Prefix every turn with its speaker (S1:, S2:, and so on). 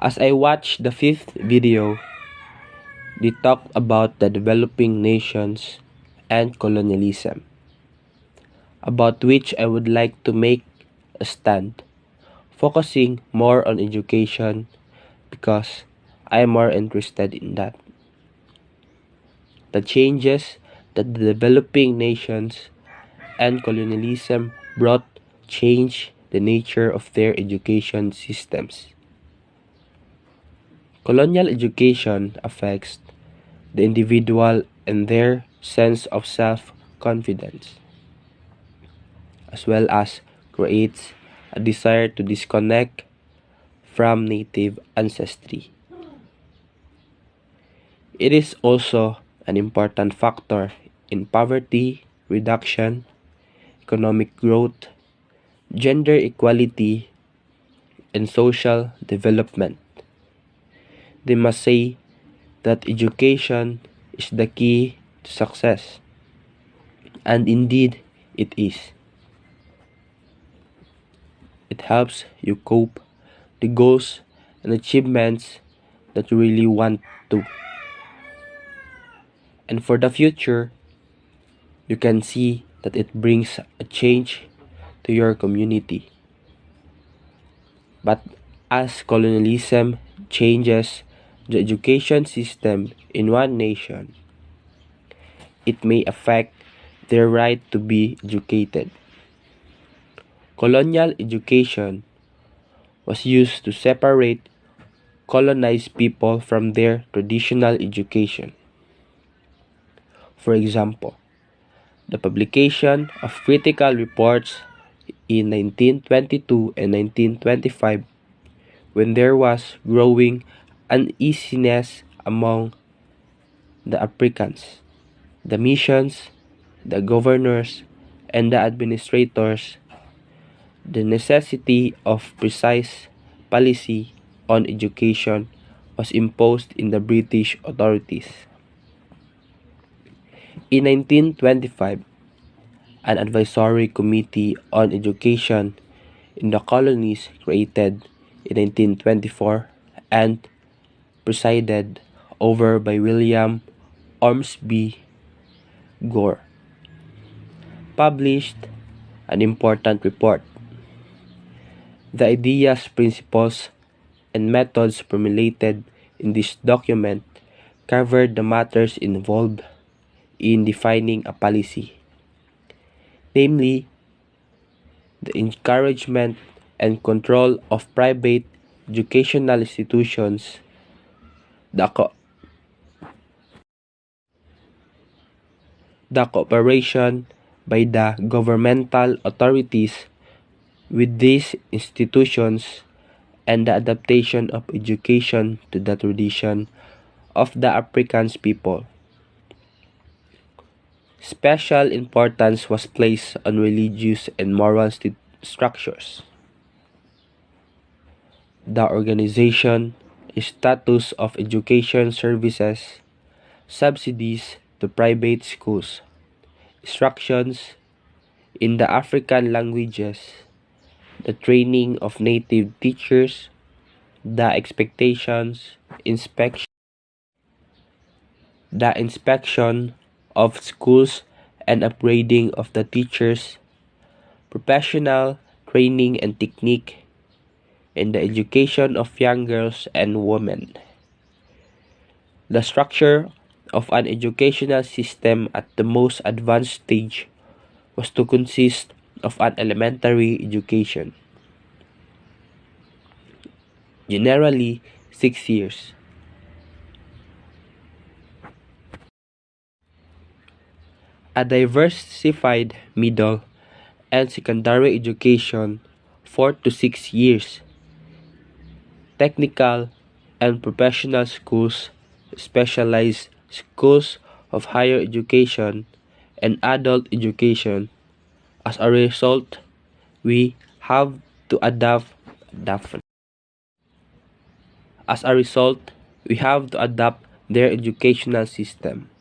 S1: As I watched the fifth video, they talked about the developing nations and colonialism, about which I would like to make a stand, focusing more on education because I am more interested in that. The changes that the developing nations and colonialism brought changed the nature of their education systems. Colonial education affects the individual and their sense of self-confidence, as well as creates a desire to disconnect from native ancestry. It is also an important factor in poverty reduction, economic growth, gender equality, and social development. They must say that education is the key to success, and indeed it is. It helps you cope the goals and achievements that you really want to. And for the future, you can see that it brings a change to your community. But as colonialism changes the education system in one nation, it may affect their right to be educated. Colonial education was used to separate colonized people from their traditional education. For example, the publication of critical reports in 1922 and 1925, when there was growing uneasiness among the Africans, the missions, the governors, and the administrators, the necessity of precise policy on education was imposed in the British authorities. In 1925, an advisory committee on education in the colonies created in 1924 and presided over by William Ormsby Gore, published an important report. The ideas, principles, and methods formulated in this document covered the matters involved in defining a policy, namely, the encouragement and control of private educational institutions, the cooperation by the governmental authorities with these institutions, and the adaptation of education to the tradition of the Afrikaans people. Special importance was placed on religious and moral structures. The organization, status of education services, subsidies to private schools, instructions in the African languages, the training of native teachers, the inspection of schools and upgrading of the teachers, professional training and technique, and the education of young girls and women. The structure of an educational system at the most advanced stage was to consist of an elementary education, generally 6 years. A diversified middle and secondary education 4 to 6 years. Technical and professional schools, specialized schools of higher education, and adult education. As a result, we have to adapt their educational system.